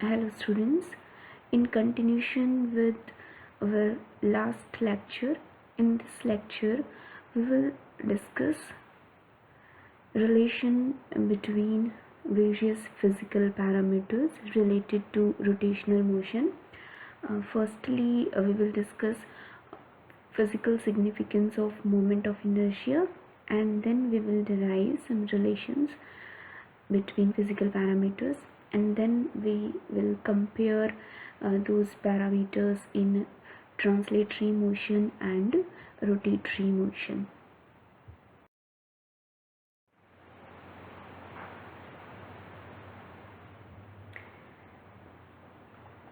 Hello students, in continuation with our last lecture, in this lecture we will discuss relation between various physical parameters related to rotational motion. Firstly, we will discuss physical significance of moment of inertia, and then we will derive some relations between physical parameters, and then we will compare those parameters in translatory motion and rotatory motion.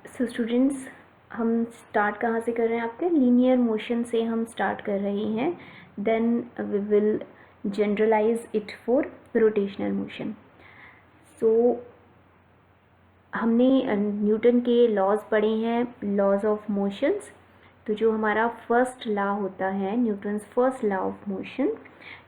So students, हम start कहाँ से कर रहे हैं? आपके linear motion से हम start कर रहे हैं, then we will generalise it for rotational motion. So हमने न्यूटन के लॉज पढ़े हैं, लॉज ऑफ मोशंस. तो जो हमारा फर्स्ट लॉ होता है, Newton's first law of motion,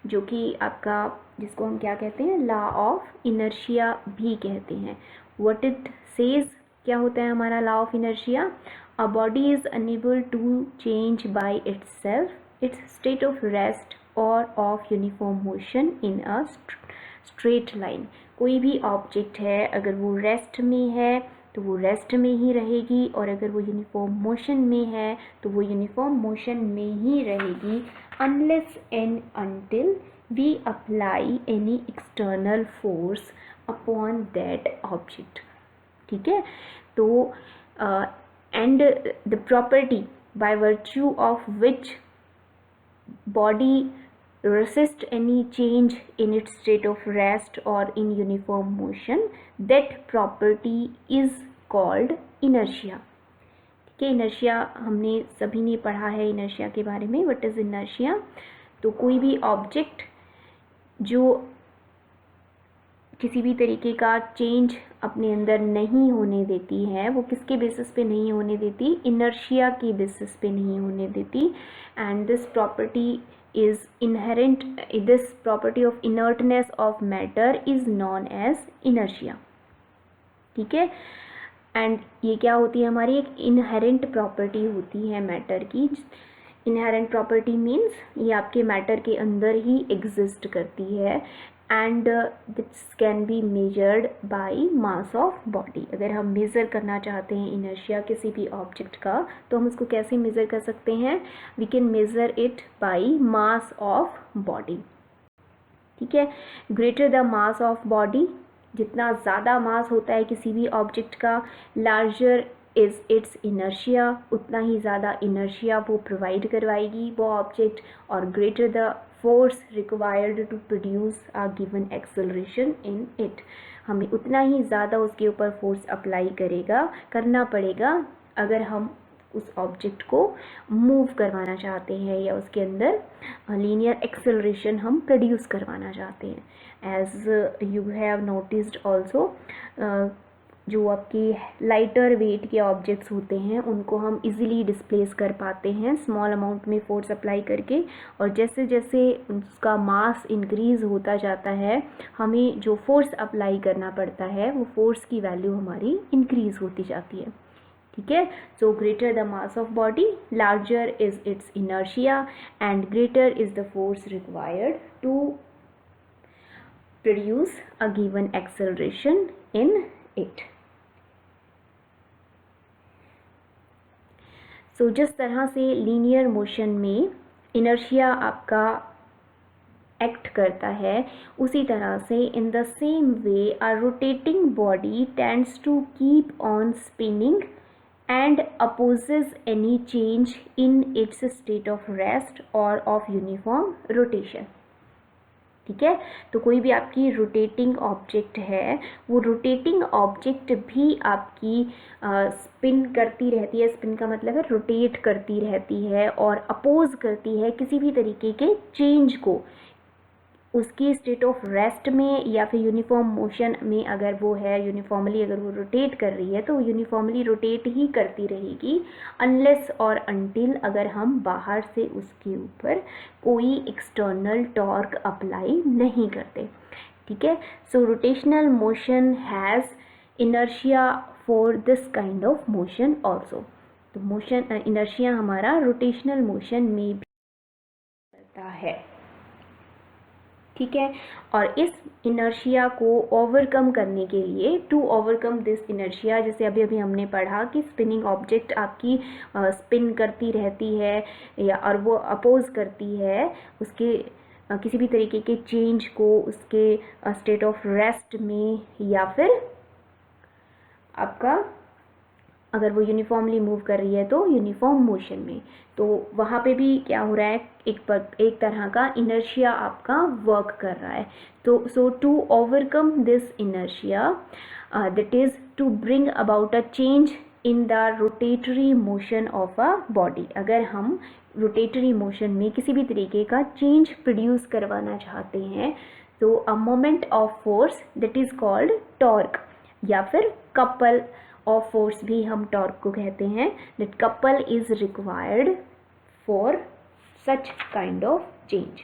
जो कि आपका, जिसको हम क्या कहते हैं, लॉ ऑफ इनर्शिया भी कहते हैं. व्हाट इट सेज, क्या होता है हमारा law of inertia? A body is unable to change by itself its state of rest और of uniform motion in a straight line. कोई भी ऑब्जेक्ट है, अगर वो रेस्ट में है तो वो रेस्ट में ही रहेगी, और अगर वो यूनिफॉर्म मोशन में है तो वो यूनिफॉर्म मोशन में ही रहेगी, unless and until we apply any external force upon that object. ठीक है. तो and the property by virtue of which body resist any change in its state of rest or in uniform motion, that property is called inertia. ठीक है. inertia हमने सभी ने पढ़ा है inertia के बारे में. what is inertia? तो कोई भी ऑब्जेक्ट जो किसी भी तरीके का चेंज अपने अंदर नहीं होने देती है, वो किसके बेसिस पे नहीं होने देती? इनर्शिया के बेसिस पे नहीं होने देती. And this property is inherent, this property of inertness of matter is known as inertia. ठीक है. एंड ये क्या होती है? हमारी एक इनहेरेंट प्रॉपर्टी होती है मैटर की. इनहेरेंट प्रॉपर्टी मीन्स ये आपके मैटर के अंदर ही एग्जिस्ट करती है, and this can be measured by mass of body. अगर हम मेज़र करना चाहते हैं इनर्शिया किसी भी ऑब्जेक्ट का, तो हम उसको कैसे मेज़र कर सकते हैं? We can measure it by mass of body. ठीक है. Greater the mass of body, जितना ज़्यादा मास होता है किसी भी ऑब्जेक्ट का, लार्जर इज़ इट्स इनर्शिया, उतना ही ज़्यादा इनर्शिया वो प्रोवाइड करवाएगी वो ऑब्जेक्ट, और greater the force required to produce a given acceleration in it, हमें उतना ही ज़्यादा उसके ऊपर फोर्स अप्लाई करना पड़ेगा अगर हम उस ऑब्जेक्ट को मूव करवाना चाहते हैं या उसके अंदर लीनियर एक्सेलरेशन हम प्रोड्यूस करवाना चाहते हैं. As you have noticed also, जो आपकी लाइटर वेट के ऑब्जेक्ट्स होते हैं उनको हम इजीली डिस्प्लेस कर पाते हैं स्मॉल अमाउंट में फोर्स अप्लाई करके, और जैसे जैसे उसका मास इंक्रीज़ होता जाता है, हमें जो फोर्स अप्लाई करना पड़ता है वो फोर्स की वैल्यू हमारी इंक्रीज़ होती जाती है. ठीक है. So greater the mass of body, larger is its inertia, and greater is the force required to produce a given acceleration in it. So जिस तरह से लीनियर मोशन में इनर्शिया आपका एक्ट करता है, उसी तरह से in the same way a rotating body tends to keep on spinning and opposes any change in its state of rest or of uniform rotation. ठीक है. तो कोई भी आपकी रोटेटिंग ऑब्जेक्ट है, वो रोटेटिंग ऑब्जेक्ट भी आपकी स्पिन करती रहती है. स्पिन का मतलब है रोटेट करती रहती है और अपोज करती है किसी भी तरीके के चेंज को. उसकी स्टेट ऑफ रेस्ट में या फिर यूनिफॉर्म मोशन में अगर वो है, यूनिफॉर्मली अगर वो रोटेट कर रही है तो वो यूनिफॉर्मली रोटेट ही करती रहेगी, अनलेस और अनटिल अगर हम बाहर से उसके ऊपर कोई एक्सटर्नल टॉर्क अप्लाई नहीं करते. ठीक है. So rotational motion has inertia for this kind of motion also. तो मोशन इनर्शिया हमारा रोटेशनल मोशन में भी करता है, ठीक है। और इस इनर्शिया को ओवरकम करने के लिए, टू ओवरकम दिस इनर्शिया, जैसे अभी अभी हमने पढ़ा कि स्पिनिंग ऑब्जेक्ट आपकी स्पिन करती रहती है या और वो अपोज करती है उसके किसी भी तरीके के चेंज को उसके स्टेट ऑफ रेस्ट में, या फिर आपका अगर वो यूनिफॉर्मली मूव कर रही है तो यूनिफॉर्म मोशन में। तो वहाँ पे भी क्या हो रहा है, एक तरह का इनर्शिया आपका वर्क कर रहा है। तो so to overcome this inertia that is to bring about a change in the rotatory motion of a body. अगर हम रोटेटरी मोशन में किसी भी तरीके का चेंज प्रोड्यूस करवाना चाहते हैं तो a moment of force that is called torque, या फिर कपल ऑफ फोर्स भी हम टॉर्क को कहते हैं, that couple is required for such kind of change,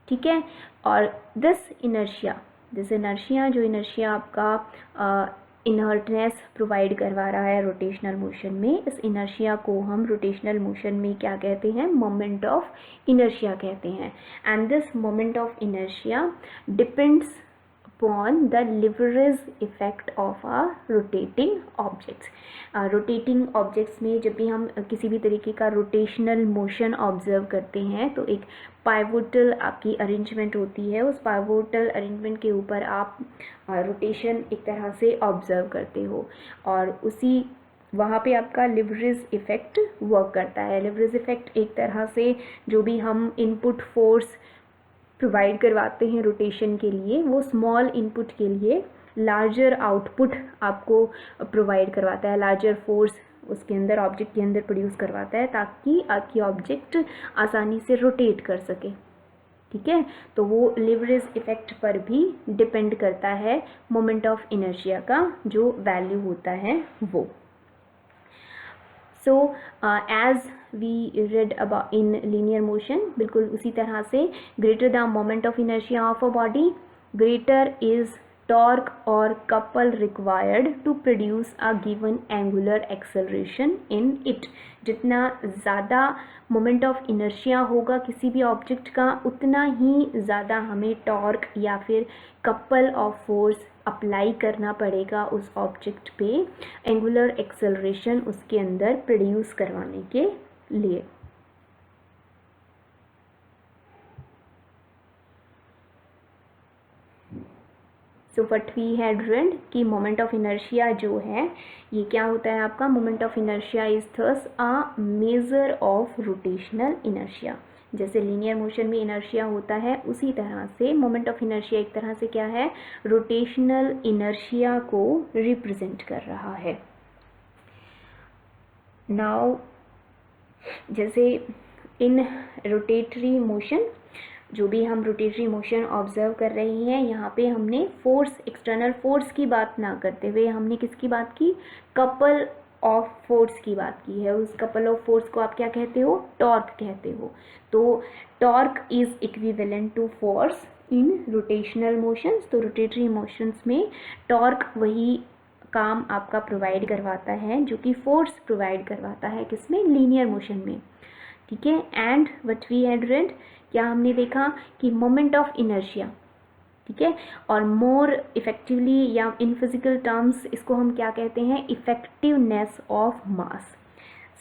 ठीक है। और दिस इनर्शिया जो इनर्शिया आपका इनर्टनेस प्रोवाइड करवा रहा है रोटेशनल मोशन में, इस इनर्शिया को हम रोटेशनल मोशन में क्या कहते हैं, मोमेंट ऑफ इनर्शिया कहते हैं। And this moment of inertia depends upon the leverage effect of a rotating objects। rotating objects में जब भी हम किसी भी तरीके का रोटेशनल मोशन ऑब्जर्व करते हैं तो एक पाइवोटल आपकी अरेंजमेंट होती है, उस पाइवोटल अरेंजमेंट के ऊपर आप रोटेशन एक तरह से ऑब्जर्व करते हो और उसी वहाँ पे आपका लिवरेज इफ़ेक्ट वर्क करता है। लिवरेज इफ़ेक्ट एक तरह से जो भी हम इनपुट फोर्स प्रोवाइड करवाते हैं रोटेशन के लिए, वो स्मॉल इनपुट के लिए लार्जर आउटपुट आपको प्रोवाइड करवाता है, लार्जर फोर्स उसके अंदर ऑब्जेक्ट के अंदर प्रोड्यूस करवाता है ताकि आपकी ऑब्जेक्ट आसानी से रोटेट कर सके, ठीक है। तो वो लिवरेज इफ़ेक्ट पर भी डिपेंड करता है मोमेंट ऑफ इनर्शिया का जो वैल्यू होता है वो। So as we read about in linear motion, बिल्कुल उसी तरह से greater the moment of inertia of a body, greater is torque और couple required to produce a given angular acceleration in it. जितना ज़्यादा मोमेंट ऑफ इनर्शिया होगा किसी भी ऑब्जेक्ट का, उतना ही ज़्यादा हमें टॉर्क या फिर कपल ऑफ फोर्स अप्लाई करना पड़ेगा उस ऑब्जेक्ट पे एंगुलर एक्सेलरेशन उसके अंदर प्रोड्यूस करवाने के लिए। So what we had read कि मोमेंट ऑफ इनर्शिया जो है ये क्या होता है आपका, moment of inertia is thus a measure of rotational inertia. जैसे लीनियर मोशन में इनर्शिया होता है उसी तरह से मोमेंट ऑफ इनर्शिया एक तरह से क्या है, रोटेशनल इनर्शिया को रिप्रेजेंट कर रहा है। नाउ जैसे इन रोटेटरी मोशन, जो भी हम रोटेटरी मोशन ऑब्जर्व कर रहे हैं, यहाँ पे हमने फोर्स, एक्सटर्नल फोर्स की बात ना करते हुए हमने किसकी बात की, कपल ऑफ फोर्स की बात की है। उस कपल ऑफ फोर्स को आप क्या कहते हो, टॉर्क कहते हो। तो torque is equivalent to force in rotational motions. तो रोटेटरी मोशंस में टॉर्क वही काम आपका प्रोवाइड करवाता है जो कि फोर्स प्रोवाइड करवाता है किसमें, लीनियर मोशन में, ठीक है। And what we had read, क्या हमने देखा कि मोमेंट ऑफ इनर्शिया, ठीक है, और मोर इफेक्टिवली या इन फिजिकल टर्म्स इसको हम क्या कहते हैं, इफेक्टिवनेस ऑफ मास।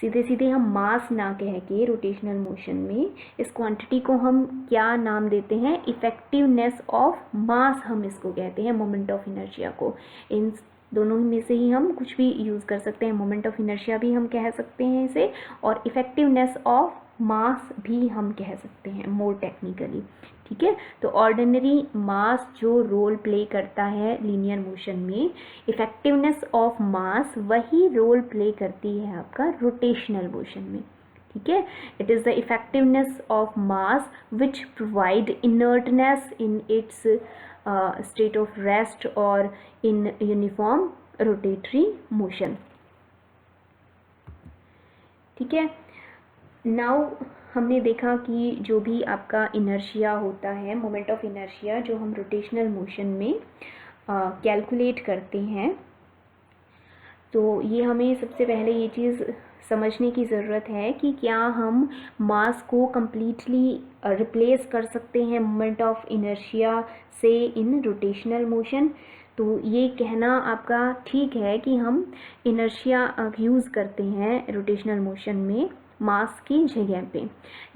सीधे सीधे हम मास ना कह के रोटेशनल मोशन में इस क्वांटिटी को हम क्या नाम देते हैं, इफेक्टिवनेस ऑफ मास हम इसको कहते हैं, मोमेंट ऑफ इनर्शिया को। इन दोनों में से ही हम कुछ भी यूज़ कर सकते हैं, मोमेंट ऑफ इनर्शिया भी हम कह सकते हैं इसे, और इफेक्टिवनेस ऑफ मास भी हम कह सकते हैं मोर टेक्निकली, ठीक है। तो ऑर्डिनरी मास जो रोल प्ले करता है लीनियर मोशन में, इफेक्टिवनेस ऑफ मास वही रोल प्ले करती है आपका रोटेशनल मोशन में, ठीक है। It is the effectiveness of mass which provide inertness in its state of rest और इन यूनिफॉर्म रोटेटरी मोशन, ठीक है। नाउ हमने देखा कि जो भी आपका इनर्शिया होता है, मोमेंट ऑफ इनर्शिया जो हम रोटेशनल मोशन में कैलकुलेट करते हैं, तो ये हमें सबसे पहले ये चीज़ समझने की ज़रूरत है कि क्या हम मास को कम्प्लीटली रिप्लेस कर सकते हैं मोमेंट ऑफ इनर्शिया से इन रोटेशनल मोशन। तो ये कहना आपका ठीक है कि हम इनर्शिया यूज़ करते हैं रोटेशनल मोशन में मास की जगह पे,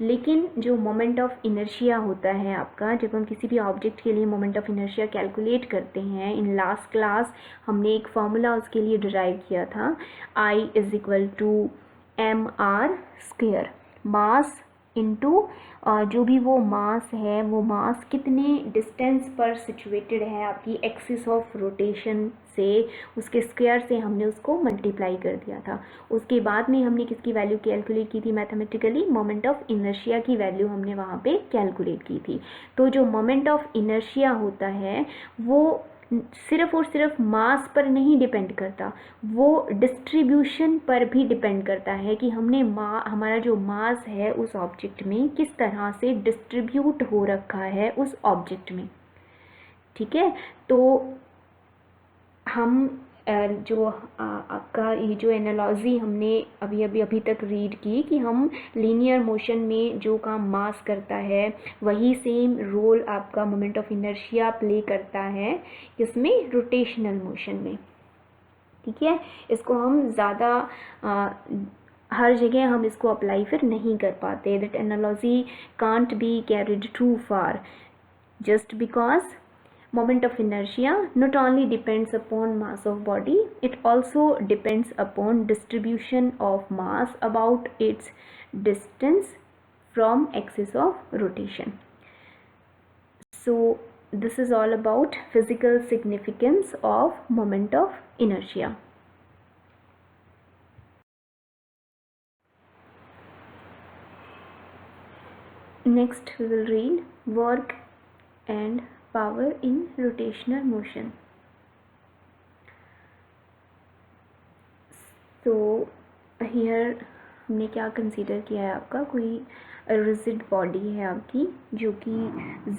लेकिन जो मोमेंट ऑफ इनर्शिया होता है आपका, जब हम किसी भी ऑब्जेक्ट के लिए मोमेंट ऑफ इनर्शिया कैलकुलेट करते हैं, इन लास्ट क्लास हमने एक फार्मूला उसके लिए डिराइव किया था, I is equal to mr², mass into जो भी वो मास है, वो मास कितने डिस्टेंस पर सिचुएटेड है आपकी एक्सिस ऑफ रोटेशन से, उसके स्क्वायर से हमने उसको मल्टीप्लाई कर दिया था। उसके बाद में हमने किसकी वैल्यू कैलकुलेट की थी मैथमेटिकली, मोमेंट ऑफ इनर्शिया की वैल्यू हमने वहाँ पे कैलकुलेट की थी। तो जो मोमेंट ऑफ इनर्शिया होता है वो सिर्फ और सिर्फ मास पर नहीं डिपेंड करता, वो डिस्ट्रीब्यूशन पर भी डिपेंड करता है कि हमने हमारा जो मास है उस ऑब्जेक्ट में किस तरह से डिस्ट्रीब्यूट हो रखा है उस ऑब्जेक्ट में। ठीक है, तो हम जो आपका ये जो एनालॉजी हमने अभी तक रीड की कि हम लीनियर मोशन में जो काम मास करता है वही सेम रोल आपका मोमेंट ऑफ इनर्शिया प्ले करता है इसमें रोटेशनल मोशन में। ठीक है, इसको हम ज़्यादा हर जगह हम इसको अप्लाई फिर नहीं कर पाते। That analogy can't be carried too far just because moment of inertia not only depends upon mass of body, it also depends upon distribution of mass about its distance from axis of rotation. So this is all about physical significance of moment of inertia. Next we will read work and power in rotational motion. So here हमने क्या consider किया है, आपका कोई rigid body है आपकी जो कि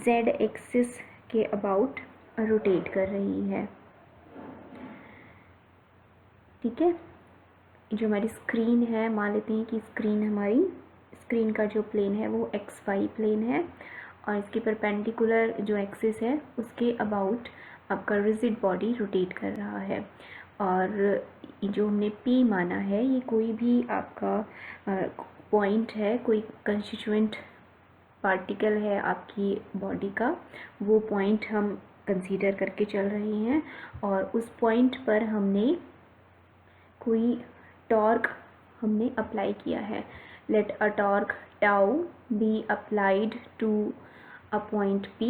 z एक्सिस के अबाउट रोटेट कर रही है। ठीक है, जो हमारी स्क्रीन है, मान लेते हैं कि स्क्रीन का जो प्लेन है वो xy प्लेन है और इसके परपेंडिकुलर जो एक्सिस है उसके अबाउट आपका रिजिड बॉडी रोटेट कर रहा है। और जो हमने P माना है ये कोई भी आपका पॉइंट है, कोई कंस्टिट्यूएंट पार्टिकल है आपकी बॉडी का, वो पॉइंट हम कंसीडर करके चल रहे हैं और उस पॉइंट पर हमने कोई टॉर्क हमने अप्लाई किया है। Let a torque tau be applied to a point P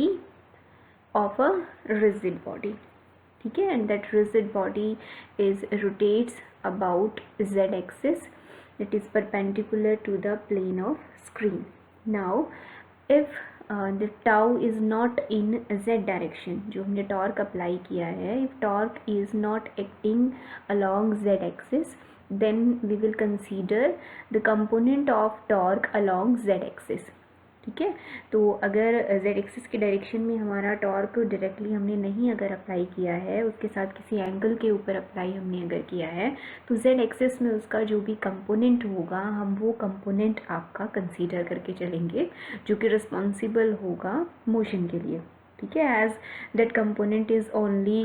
of a rigid body. ठीक है, and that rigid body rotates about z axis that is perpendicular to the plane of screen. Now if the tau is not in z direction, जो हमने torque apply किया है, if torque is not acting along z axis, then we will consider the component of torque along z axis. ठीक है, तो अगर z axis के direction में हमारा टॉर्क डायरेक्टली हमने नहीं अगर अप्लाई किया है, उसके साथ किसी एंगल के ऊपर अप्लाई हमने अगर किया है, तो z एक्सिस में उसका जो भी कंपोनेंट होगा हम वो कंपोनेंट आपका कंसीडर करके चलेंगे जो कि रिस्पॉन्सिबल होगा मोशन के लिए। ठीक है, as that component is only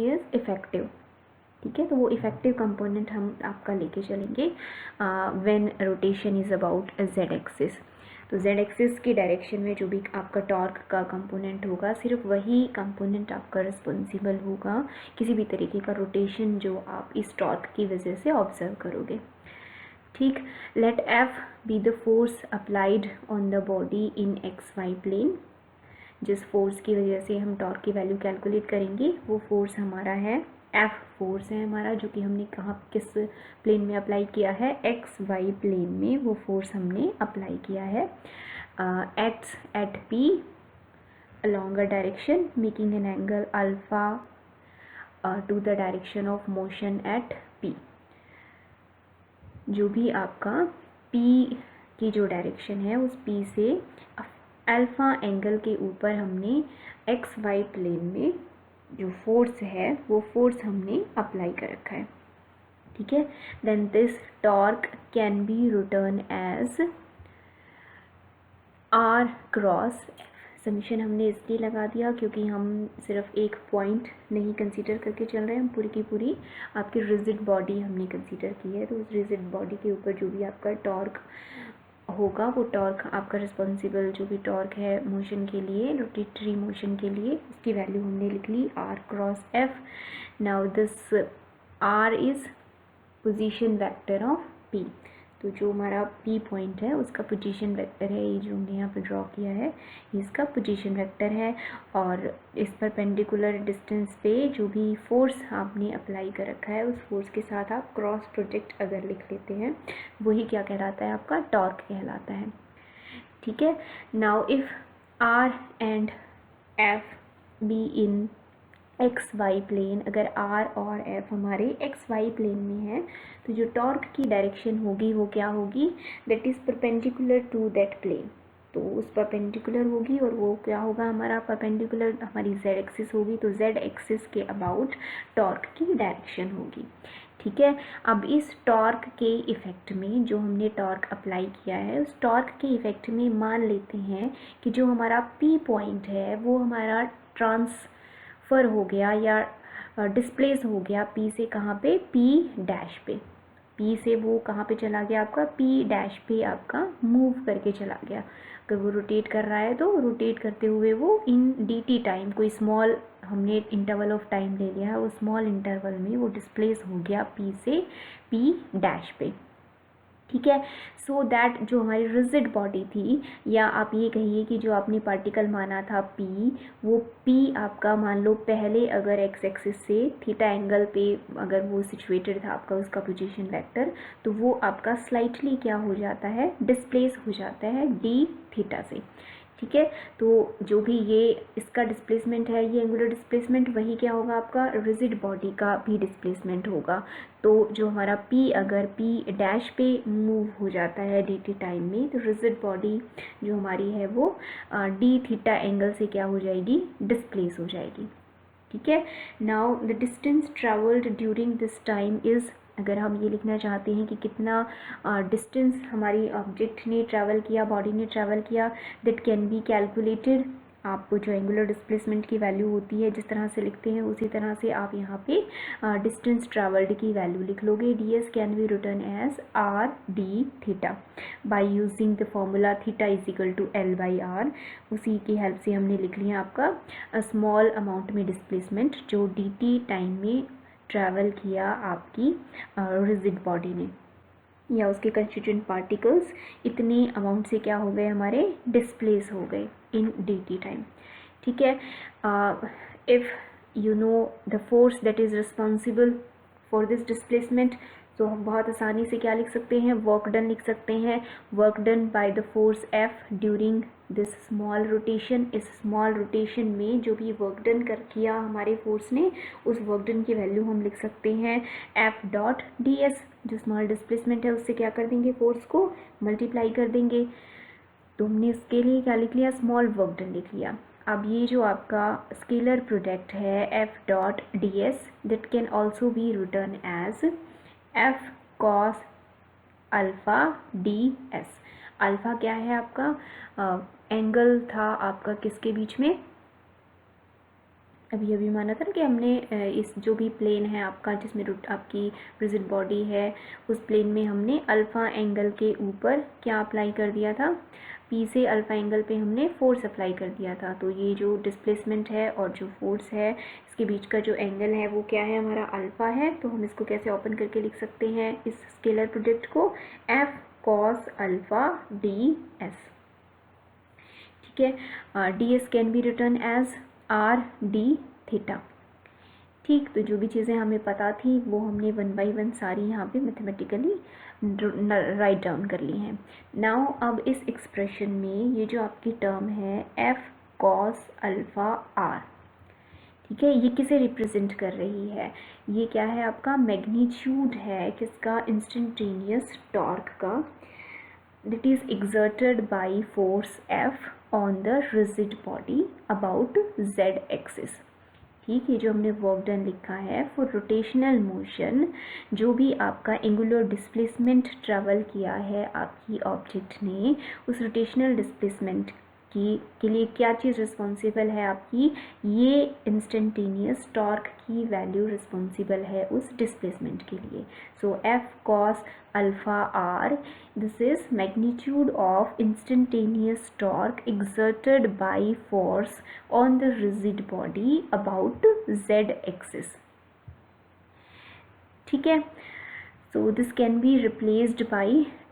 is effective. ठीक है, तो वो इफेक्टिव कंपोनेंट हम आपका लेके चलेंगे when rotation is about z axis. तो z एक्सिस की डायरेक्शन में जो भी आपका टॉर्क का कंपोनेंट होगा, सिर्फ वही कंपोनेंट आपका रिस्पॉन्सिबल होगा किसी भी तरीके का रोटेशन जो आप इस टॉर्क की वजह से ऑब्जर्व करोगे। ठीक, let f be the force applied on the body in xy plane. जिस फोर्स की वजह से हम टॉर्क की वैल्यू कैलकुलेट करेंगे वो फोर्स हमारा है F फोर्स है हमारा, जो कि हमने कहाँ किस प्लेन में अप्लाई किया है, एक्स वाई प्लेन में वो फोर्स हमने अप्लाई किया है। Acts at P along a direction making an angle alpha to the direction of motion at P। जो भी आपका P की जो डायरेक्शन है उस P से अल्फ़ा एंगल के ऊपर हमने एक्स वाई प्लेन में जो फोर्स है वो फोर्स हमने अप्लाई कर रखा है, ठीक है। Then this torque can be written as r cross summation हमने इसलिए लगा दिया क्योंकि हम सिर्फ एक पॉइंट नहीं कंसीडर करके चल रहे हैं, हम पूरी की पूरी आपकी रिजिड बॉडी हमने कंसीडर की है। तो उस रिजिड बॉडी के ऊपर जो भी आपका टॉर्क होगा वो टॉर्क आपका रिस्पॉन्सिबल जो भी टॉर्क है मोशन के लिए, रोटेटरी मोशन के लिए, उसकी वैल्यू हमने लिख ली R cross F. Now this R is position vector of P. तो जो हमारा P पॉइंट है उसका पोजीशन वेक्टर है, ये जो हमने यहाँ पे ड्रॉ किया है ये इसका पोजीशन वेक्टर है। और इस परपेंडिकुलर डिस्टेंस पे जो भी फोर्स आपने अप्लाई कर रखा है उस फोर्स के साथ आप क्रॉस प्रोजेक्ट अगर लिख लेते हैं वही क्या कहलाता है, आपका टॉर्क कहलाता है, ठीक है। Now if R and F be in x y plane, अगर R और F हमारे एक्स वाई प्लेन में है तो जो टॉर्क की डायरेक्शन होगी वो क्या होगी, that is perpendicular to that plane. तो उस परपेंडिकुलर होगी और वो क्या होगा, हमारा परपेंडिकुलर हमारी z एक्सिस होगी, तो z एक्सिस के अबाउट टॉर्क की डायरेक्शन होगी, ठीक है। अब इस टॉर्क के इफ़ेक्ट में जो हमने टॉर्क अप्लाई किया है उस टॉर्क के इफ़ेक्ट में मान लेते हैं कि जो हमारा P पॉइंट है वो हमारा ट्रांसफ़र हो गया या डिस्प्लेस हो गया P से कहाँ पे, P डैश पे। P से वो कहाँ पे चला गया, आपका P डैश पे आपका मूव करके चला गया। अगर वो रोटेट कर रहा है तो रोटेट करते हुए वो इन dt टाइम, कोई स्मॉल हमने इंटरवल ऑफ टाइम ले लिया है, वो स्मॉल इंटरवल में वो डिस्प्लेस हो गया P से P डैश पे, ठीक है। सो दैट जो हमारी रिजिड बॉडी थी, या आप ये कहिए कि जो आपने पार्टिकल माना था P, वो P आपका मान लो पहले अगर एक्स एक्सिस से थीटा एंगल पे अगर वो सिचुएटेड था आपका उसका पोजीशन वेक्टर, तो वो आपका स्लाइटली क्या हो जाता है, डिस्प्लेस हो जाता है d थीटा से, ठीक है। तो जो भी ये इसका डिस्प्लेसमेंट है, ये एंगुलर डिस्प्लेसमेंट, वही क्या होगा, आपका रिजिड बॉडी का भी डिस्प्लेसमेंट होगा। तो जो हमारा P अगर P डैश पे मूव हो जाता है dt टाइम में, तो रिजिड बॉडी जो हमारी है वो d थीटा एंगल से क्या हो जाएगी, डिस्प्लेस हो जाएगी, ठीक है। Now the distance travelled during this time is, अगर हम ये लिखना चाहते हैं कि कितना डिस्टेंस हमारी ऑब्जेक्ट ने ट्रैवल किया, बॉडी ने ट्रैवल किया, दैट कैन बी कैलकुलेटेड। आपको जो एंगुलर डिस्प्लेसमेंट की वैल्यू होती है जिस तरह से लिखते हैं उसी तरह से आप यहाँ पे डिस्टेंस ट्रैवल्ड की वैल्यू लिख लोगे। ds can be written as r d theta by using the formula theta is equal to l by r। उसी की हेल्प से हमने लिख लिया आपका स्मॉल अमाउंट में डिस्प्लेसमेंट जो dt टाइम में ट्रैवल किया आपकी रिजिड बॉडी ने, या उसके कंस्टिट्यूएंट पार्टिकल्स इतने अमाउंट से क्या हो गए, हमारे डिस्प्लेस हो गए इन dt टाइम, ठीक है। If you know the force that is responsible for this displacement, तो हम बहुत आसानी से क्या लिख सकते हैं, वर्क डन लिख सकते हैं। Work done by the force F during this small rotation. इस स्मॉल रोटेशन में जो भी वर्क डन कर किया हमारे फोर्स ने, उस वर्क डन की वैल्यू हम लिख सकते हैं F डॉट ds। जो स्मॉल डिस्प्लेसमेंट है उससे क्या कर देंगे, फोर्स को मल्टीप्लाई कर देंगे। तो हमने इसके लिए क्या लिख लिया, स्मॉल वर्क डन लिख लिया। अब ये जो आपका स्केलर प्रोडक्ट है F dot ds, that can also be written as F cos alpha ds। Alpha क्या है आपका, एंगल था आपका किसके बीच में, अभी अभी माना था ना कि हमने इस जो भी प्लेन है आपका जिसमें आपकी रिजिड बॉडी है उस प्लेन में हमने अल्फ़ा एंगल के ऊपर क्या अप्लाई कर दिया था, P से अल्फ़ा एंगल पे हमने फोर्स अप्लाई कर दिया था। तो ये जो डिस्प्लेसमेंट है और जो फोर्स है इसके बीच का जो एंगल है वो क्या है, हमारा अल्फ़ा है। तो हम इसको कैसे ओपन करके लिख सकते हैं इस स्केलर प्रोडक्ट को, F cos अल्फ़ा ds, ठीक है। ds can be written as r d theta, ठीक। तो जो भी चीज़ें हमें पता थी वो हमने 1 बाई 1 सारी यहाँ पे मैथमेटिकली राइट डाउन कर ली हैं। नाउ अब इस एक्सप्रेशन में ये जो आपकी टर्म है F cos अल्फ़ा r, ठीक है, ये किसे रिप्रेजेंट कर रही है, ये क्या है आपका मैग्नीट्यूड है किसका, इंस्टेंटेनियस टॉर्क का, that is exerted by force F on the rigid body about z axis। ठीक है, जो हमने वर्क डन लिखा है फॉर रोटेशनल मोशन, जो भी आपका एंगुलर डिस्प्लेसमेंट ट्रेवल किया है आपकी ऑब्जेक्ट ने, उस रोटेशनल डिस्प्लेसमेंट के लिए क्या चीज़ रिस्पॉन्सिबल है आपकी, ये इंस्टेंटेनियस टॉर्क की वैल्यू रिस्पॉन्सिबल है उस डिस्प्लेसमेंट के लिए। So F cos alpha R, this is magnitude of instantaneous torque exerted by force on the rigid body about z axis। ठीक है, so this can be replaced by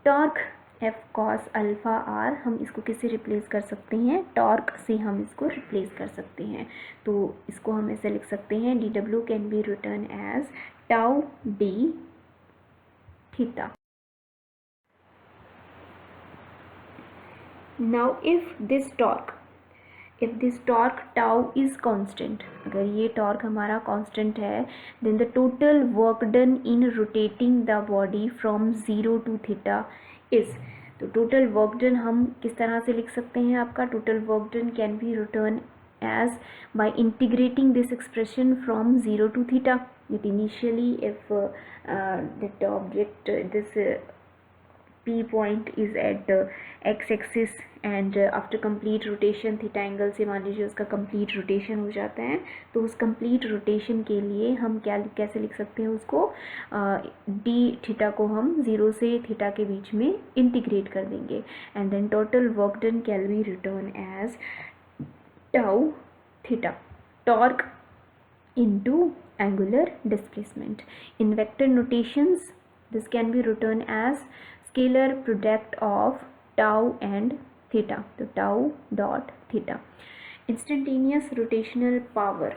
torque f cos alpha r। हम इसको किससे replace कर सकते हैं, torque से हम इसको रिप्लेस कर सकते हैं। तो इसको हम ऐसे लिख सकते हैं, dw can be written as tau d theta। Now if this torque tau is constant, अगर ये टॉर्क हमारा कांस्टेंट है, then the total work done in rotating the body from 0 to theta is, तो टोटल वर्क डन हम किस तरह से लिख सकते हैं, आपका total work done can be return as by integrating this expression from 0 to theta, that initially if that object this P point is at x axis and after complete rotation theta angle से मान लीजिए उसका complete rotation हो जाता है, तो उस complete rotation के लिए हम कैसे लिख सकते हैं उसको, d थीटा को हम 0 से थीटा के बीच में इंटीग्रेट कर देंगे, and then total work done can be written as tau theta, torque into angular displacement। In vector notations this can be written as scalar product of tau and theta, so tau dot theta। Instantaneous rotational power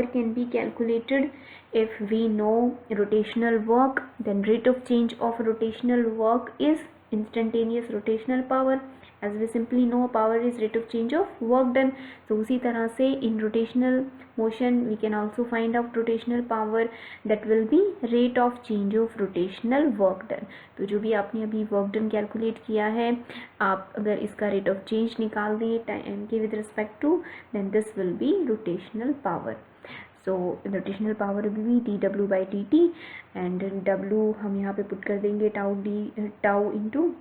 can be calculated if we know rotational work, then rate of change of rotational work is instantaneous rotational power, as we simply know power is rate of change of work done। so उसी तरह से in rotational motion we can also find out rotational power, that will be rate of change of rotational work done। तो जो भी आपने अभी work done calculate किया है, आप अगर इसका rate of change निकाल दें टाइम के with respect to, then this will be rotational power। so rotational power will be dw by dt, and w हम यहाँ पे पुट कर देंगे टाउ इंटू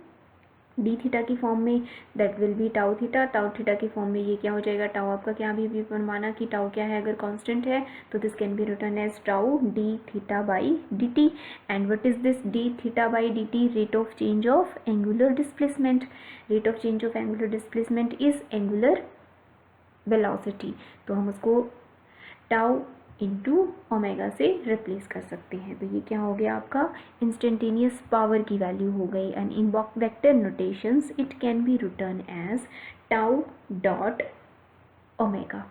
डी थीटा की फॉर्म में, that will be tau theta. Tau theta की form में ये क्या हो जाएगा, टाउ आपका क्या भी माना कि टाउ क्या है, अगर कांस्टेंट है तो this can be written as tau d theta by D t. And what is this D theta by D t, rate of change of angular displacement. Rate of change of angular displacement is angular velocity, तो हम उसको tau into omega से replace कर सकते हैं। तो ये क्या हो गया आपका, इंस्टेंटेनियस पावर की वैल्यू हो गई। And in vector notations it can be written as tau dot omega.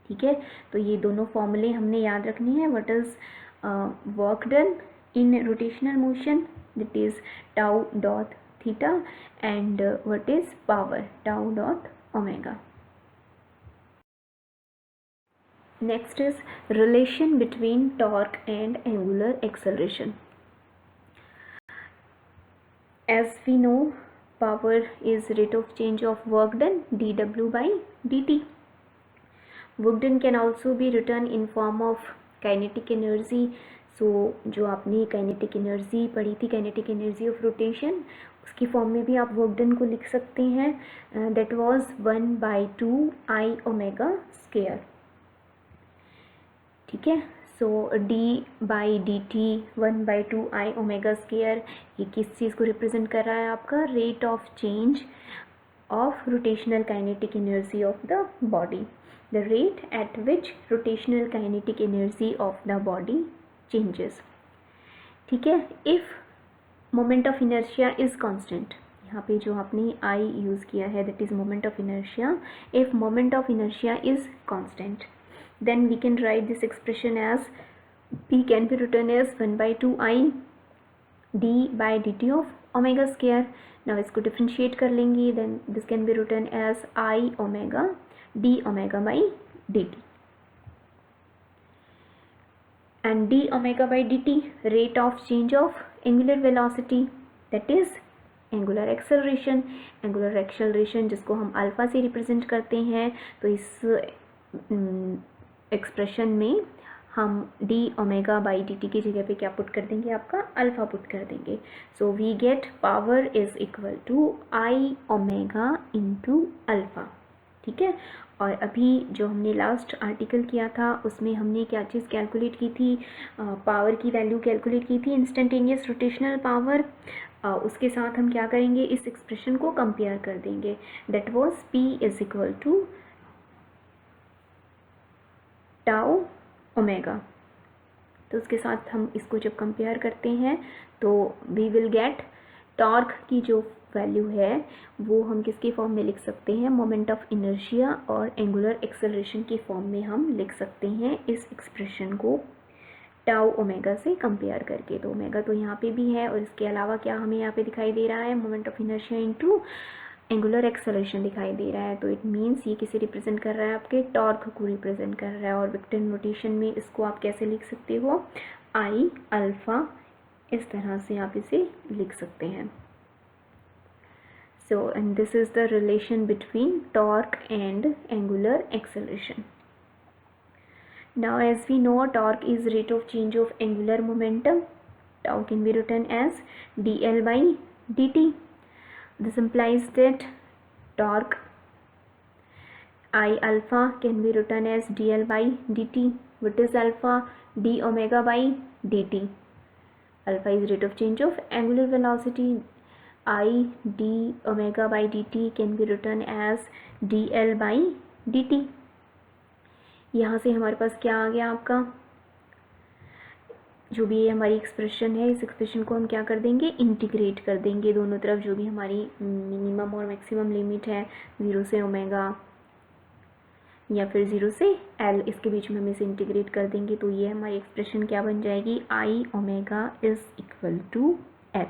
ठीक है, तो ये दोनों फॉर्मूले हमने याद रखने हैं। What is work done in rotational motion, that is tau dot theta, and what is power, tau dot omega. Next is relation between torque and angular acceleration। As we know, power is rate of change of work done dw by dt। Work done can also be written in form of kinetic energy। so जो आपने kinetic energy पढ़ी थी, kinetic energy of rotation, उसकी form में भी आप work done को लिख सकते हैं, that was 1/2 I omega square. ठीक है, so D by D T 1/2 I omega square, ये किस चीज़ को रिप्रेजेंट कर रहा है, आपका rate of change of rotational kinetic energy of the body, the rate at which rotational kinetic energy of the body changes. ठीक है, if moment of inertia is constant, यहाँ पे जो आपने आई यूज़ किया है that is moment of inertia. If moment of inertia is constant, then we can write this expression as P can be written as 1/2 I d by dt of omega square। now इसको differentiate कर लेंगे, then this can be written as I omega d omega by dt, and d omega by dt rate of change of angular velocity, that is angular acceleration जिसको हम alpha से represent करते हैं, तो इस एक्सप्रेशन में हम D omega by D T की जगह पे क्या पुट कर देंगे, आपका अल्फ़ा पुट कर देंगे. So we get power is equal to I omega into alpha. ठीक है. और अभी जो हमने लास्ट आर्टिकल किया था उसमें हमने क्या चीज़ कैलकुलेट की थी, पावर की वैल्यू कैलकुलेट की थी, इंस्टेंटेनियस रोटेशनल पावर. उसके साथ हम क्या करेंगे, इस एक्सप्रेशन को कंपेयर कर देंगे. That was P is equal to tau omega. तो उसके साथ हम इसको जब कंपेयर करते हैं तो वी विल गेट टॉर्क की जो वैल्यू है वो हम किसके फॉर्म में लिख सकते हैं, मोमेंट ऑफ इनर्शिया और एंगुलर एक्सेलरेशन की फॉर्म में हम लिख सकते हैं इस एक्सप्रेशन को टाउ ओमेगा से कंपेयर करके. तो ओमेगा तो यहाँ पे भी है और इसके अलावा क्या हमें यहाँ पे दिखाई दे रहा है, moment of inertia into angular acceleration दिखाई दे रहा है. तो इट मीन्स ये किसे रिप्रेजेंट कर रहा है, आपके टॉर्क को रिप्रेजेंट कर रहा है. और वेक्टर नोटेशन में इसको आप कैसे लिख सकते हो, आई अल्फ़ा, इस तरह से आप इसे लिख सकते हैं. So, and this is the relation between torque and angular acceleration. Now, as we know, torque is rate of change of angular momentum. Tau can be written as dl by dt. This implies that torque I alpha can be written as dl by dt. What is alpha? D omega by dt. Alpha is rate of change of angular velocity. I d omega by dt can be written as dl by dt. यहाँ से हमारे पास क्या आ गया, आपका जो भी ये हमारी एक्सप्रेशन है, इस एक्सप्रेशन को हम क्या कर देंगे, इंटीग्रेट कर देंगे दोनों तरफ. जो भी हमारी मिनिमम और मैक्सिमम लिमिट है 0 से ओमेगा या फिर 0 से एल, इसके बीच में हम इसे इंटीग्रेट कर देंगे. तो ये हमारी एक्सप्रेशन क्या बन जाएगी, I omega is equal to L.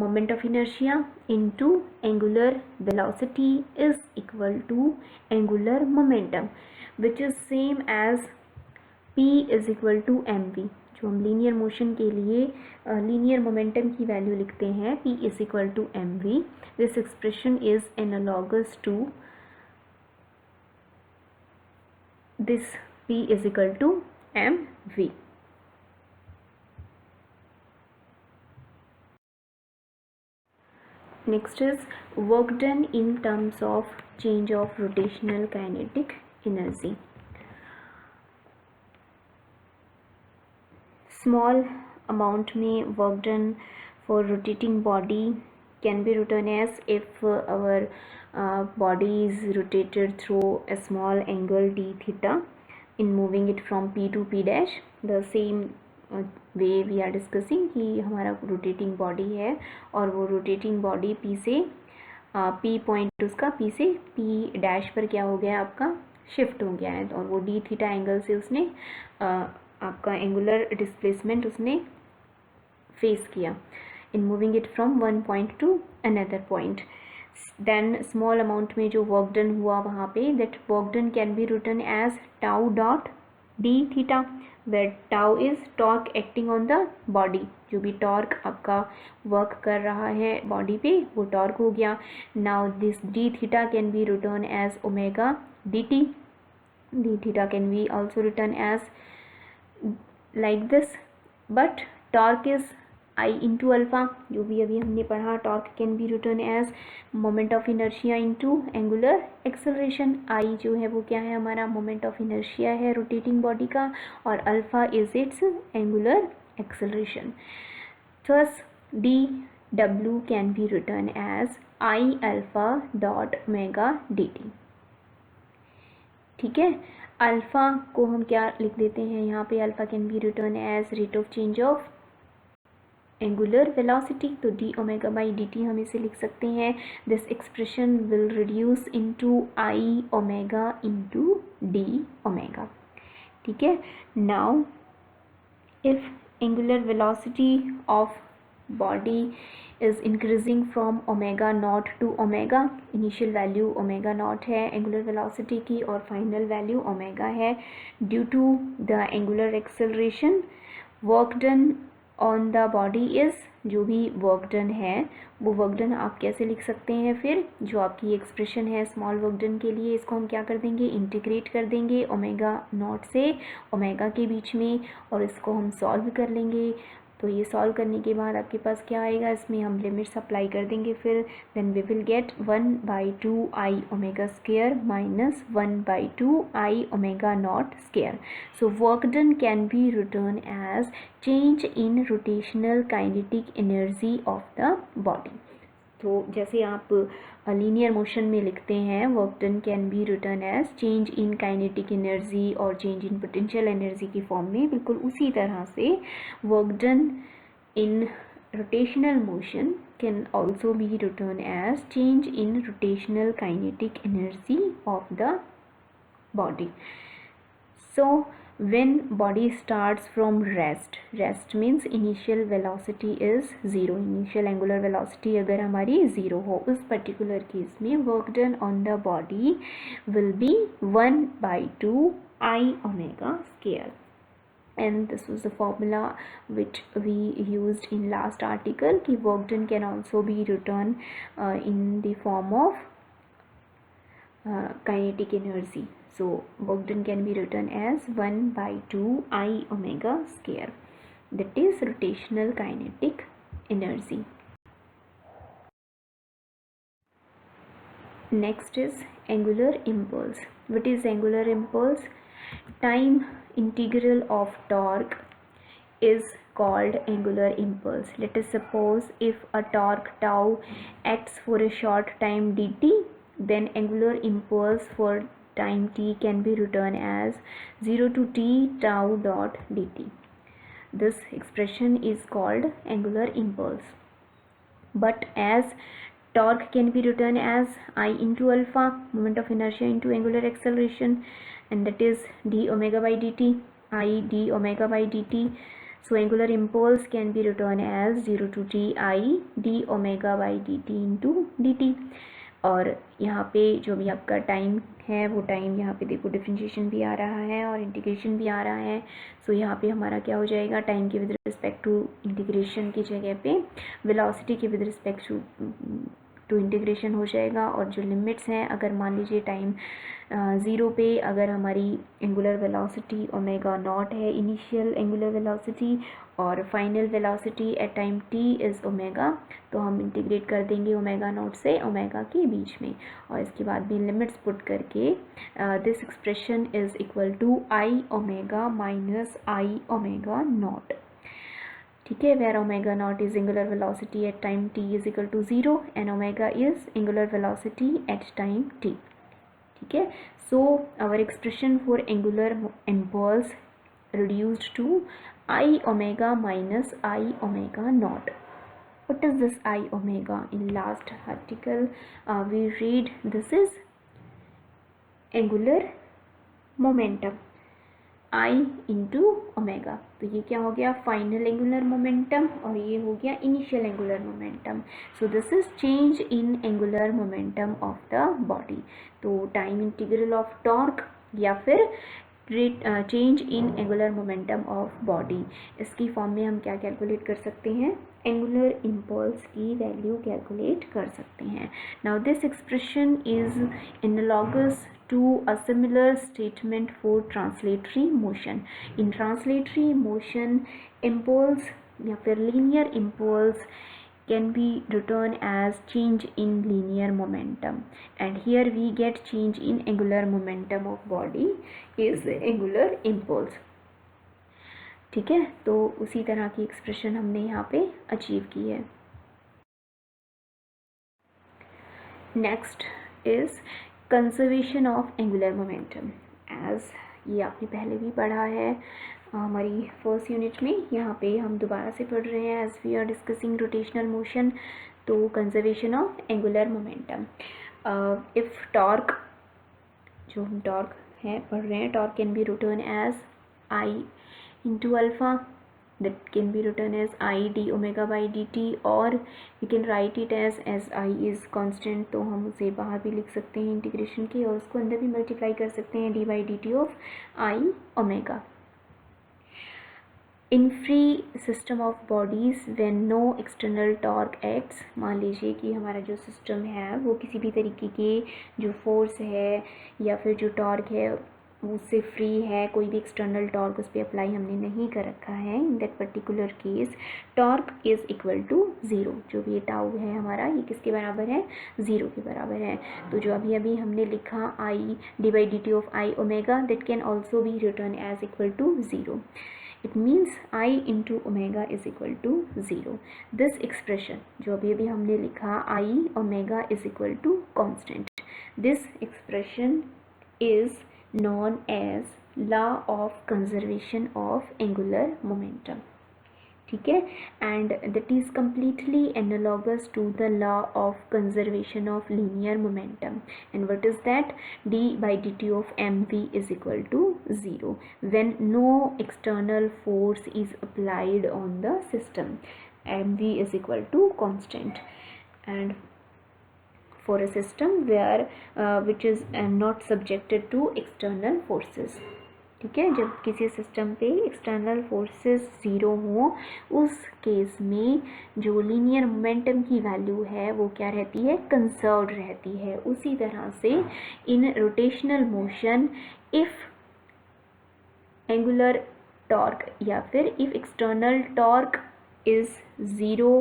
Moment of inertia into angular velocity is equal to angular momentum, which is same as P is equal to mv. जो हम लीनियर मोशन के लिए लीनियर मोमेंटम की value लिखते हैं, P is equal to mv. This expression is analogous to this P is equal to mv. Next is work done in terms of change of rotational kinetic energy. Small amount में work done for rotating body can be written as if our body is rotated through a small angle d theta in moving it from P to P dash. The same way we are discussing कि हमारा rotating body है और वो rotating body P से P point उसका P से P dash पर क्या हो गया, आपका शिफ्ट हो गया है. और वो डी थीटा एंगल से उसने आपका एंगुलर डिस्प्लेसमेंट उसने फेस किया in moving it from one point to another point. Then small amount में जो वर्क डन हुआ वहाँ पे, that work done can be written as tau dot d theta, where tau is torque acting on the body. जो भी torque आपका work कर रहा है बॉडी पे वो टॉर्क हो गया. Now this D theta can be written as omega D T. D theta can be also written as like this, but torque is I into alpha. जो भी अभी हमने पढ़ा, torque can be written as moment of inertia into angular acceleration. I जो है वो क्या है, हमारा मोमेंट ऑफ इनर्शिया है रोटेटिंग बॉडी का, और alpha is its angular acceleration. Thus D W can be written as I alpha dot omega D t. ठीक है. अल्फा को हम क्या लिख देते हैं यहाँ पे, alpha can be written as rate of change of angular velocity. तो D omega by D T हम इसे लिख सकते हैं. This expression will reduce into I omega into D omega. ठीक है. Now if angular velocity of body is increasing from omega naught to omega, initial value omega naught है angular velocity की और फाइनल वैल्यू ओमेगा है. Due to the angular acceleration, work done on the body is, जो भी work done है वो work done आप कैसे लिख सकते हैं, फिर जो आपकी एक्सप्रेशन है स्मॉल वर्क डन के लिए, इसको हम क्या कर देंगे, इंटीग्रेट कर देंगे ओमेगा नॉट से ओमेगा के बीच में, और इसको हम सॉल्व कर लेंगे। तो ये सॉल्व करने के बाद आपके पास क्या आएगा, इसमें हम लिमिट्स अप्लाई कर देंगे फिर, then we will get 1/2 I omega square minus 1/2 I omega naught square. So work done can be written as change in rotational kinetic energy of the body. तो जैसे आप लीनियर मोशन में लिखते हैं work done can be written as change in kinetic energy और change in potential energy की form में, बिल्कुल उसी तरह से work done in rotational motion can also be written as change in rotational kinetic energy of the body. So when body starts from rest means initial velocity is 0, initial angular velocity अगर हमारी 0 हो, उस particular case में work done on the body will be 1/2 I omega square. And this was the formula which we used in last article कि work done can also be written in the form of kinetic energy. So work done can be written as 1/2 I omega square, that is rotational kinetic energy. Next is angular impulse. What is angular impulse? Time integral of torque is called angular impulse. Let us suppose if a torque tau acts for a short time dt, then angular impulse for time t can be written as 0 to t tau dot dt. This expression is called angular impulse. But as torque can be written as I into alpha, moment of inertia into angular acceleration, and that is d omega by dt, I d omega by dt. So angular impulse can be written as 0 to t I d omega by dt into dt. और यहाँ पे जो भी आपका time है वो time यहाँ पे देखो डिफरेंशिएशन भी आ रहा है और इंटीग्रेशन भी आ रहा है। सो यहाँ पे हमारा क्या हो जाएगा, टाइम के विद रिस्पेक्ट टू इंटीग्रेशन की जगह पे वेलोसिटी के विद रिस्पेक्ट टू इंटीग्रेशन हो जाएगा। और जो लिमिट्स हैं, अगर मान लीजिए टाइम 0 पे अगर हमारी एंगुलर वेलोसिटी ओमेगा नॉट है, इनिशियल एंगुलर वेलोसिटी, और final velocity at time t is omega, तो हम इंटीग्रेट कर देंगे ओमेगा नॉट से ओमेगा के बीच में, और इसके बाद भी लिमिट्स पुट करके this expression is equal to I omega minus I omega naught. ठीक है, where omega naught is angular velocity at time t is equal to 0 and omega is angular velocity at time t। ठीक है, so our expression for angular impulse reduced to I omega minus I omega naught. What is this I omega? In last article we read this is angular momentum I into omega. तो ये क्या हो गया, final angular momentum, और ये हो गया initial angular momentum. So this is change in angular momentum of the body. तो टाइम इंटीग्रल ऑफ टॉर्क या फिर change in angular momentum of body, इसकी फॉर्म में हम क्या कैलकुलेट कर सकते हैं, एंगुलर इम्पल्स की वैल्यू कैलकुलेट कर सकते हैं. Now this expression is analogous to a similar statement for translatory motion. In translatory motion, impulse या फिर linear impulse can be written as change in linear momentum, and here we get change in angular momentum of body is angular impulse. ठीक है, तो उसी तरह की expression हमने यहाँ पे अचीव की है. Next is conservation of angular momentum. As ये आपने पहले भी पढ़ा है हमारी फर्स्ट यूनिट में, यहाँ पे हम दोबारा से पढ़ रहे हैं as we are discussing rotational motion. तो conservation of angular momentum, if torque, जो हम टॉर्क है पढ़ रहे हैं, torque can be written as I into alpha, that can be written as I d omega by dt, or we can write it as I is constant. तो हम उसे बाहर भी लिख सकते हैं इंटीग्रेशन के, और उसको अंदर भी मल्टीप्लाई कर सकते हैं d by dt of I omega. In free system of bodies when no external torque acts, मान लीजिए कि हमारा जो सिस्टम है वो किसी भी तरीके के जो फोर्स है या फिर जो टॉर्क है उससे फ्री है, कोई भी एक्सटर्नल टॉर्क उस पर अप्लाई हमने नहीं कर रखा है। In that particular case torque is equal to zero. जो भी ये टाउ है हमारा, ये किसके बराबर है, ज़ीरो के बराबर है। तो जो अभी अभी हमने लिखा I D by D T of I omega, that can also be written as equal to zero. It means I into omega is equal to 0. This expression जो अभी अभी हमने लिखा I omega is equal to constant, this expression is known as law of conservation of angular momentum. ठीक है, and that is completely analogous to the law of conservation of linear momentum. And what is that, d by D T of m v is equal to zero when no external force is applied on the system. M v is equal to constant and for a system where which is not subjected to external forces. ठीक है, जब किसी system पे external forces zero हो उस case में जो linear momentum की वैल्यू है वो क्या रहती है, कंजर्व्ड रहती है. उसी तरह से इन rotational motion if angular torque या फिर if external torque is zero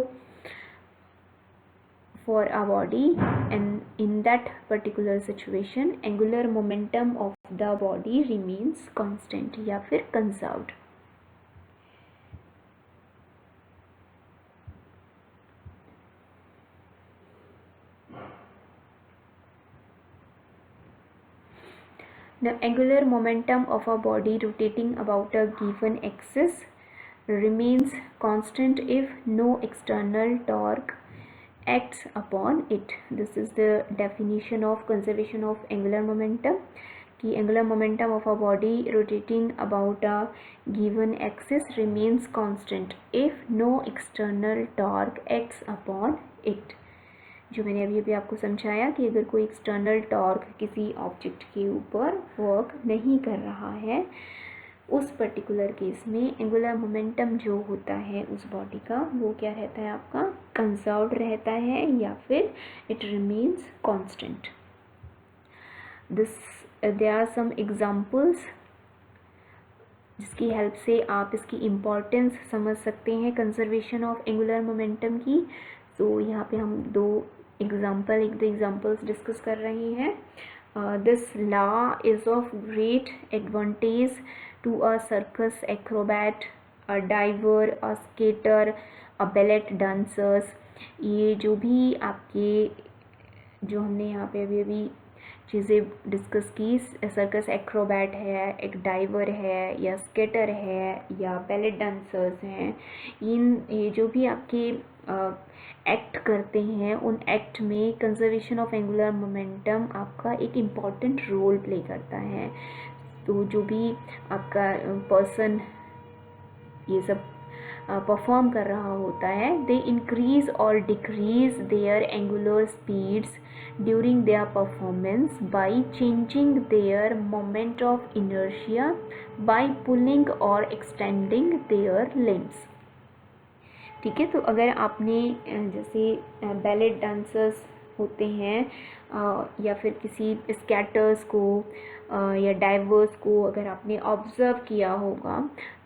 for a body, and in that particular situation angular momentum of the body remains constant या फिर conserved. The angular momentum of a body rotating about a given axis remains constant if no external torque acts upon it. This is the definition of conservation of angular momentum. कि angular momentum of a body rotating about a given axis remains constant if no external torque acts upon it. जो मैंने अभी अभी आपको समझाया कि अगर कोई एक्सटर्नल टॉर्क किसी ऑब्जेक्ट के ऊपर वर्क नहीं कर रहा है उस पर्टिकुलर केस में एंगुलर मोमेंटम जो होता है उस बॉडी का वो क्या रहता है, आपका कंजर्व्ड रहता है या फिर it remains constant. There are some examples जिसकी हेल्प से आप इसकी इम्पोर्टेंस समझ सकते हैं कंजर्वेशन ऑफ एंगुलर मोमेंटम की. तो यहाँ पे हम दो एग्जांपल्स डिस्कस कर रहे हैं. This law is of great advantage to a circus acrobat, a diver, a skater, a ballet dancers. ये जो भी आपके जो हमने यहाँ पे अभी अभी चीज़ें डिस्कस की, सर्कस एक्रोबैट है, एक डाइवर है या स्केटर है या बैले डांसर्स हैं, ये जो भी आपके एक्ट करते हैं उन एक्ट में कंजर्वेशन ऑफ एंगुलर मोमेंटम आपका एक इम्पॉर्टेंट रोल प्ले करता है. तो जो भी आपका पर्सन ये सब परफॉर्म कर रहा होता है, दे इंक्रीज और decrease their angular speeds during their performance by changing their moment of inertia by pulling और एक्सटेंडिंग देयर लिम्स. ठीक है, तो अगर आपने जैसे बैले डांसर्स होते हैं या फिर किसी स्कैटर्स को या डाइवर्स को अगर आपने ऑब्ज़र्व किया होगा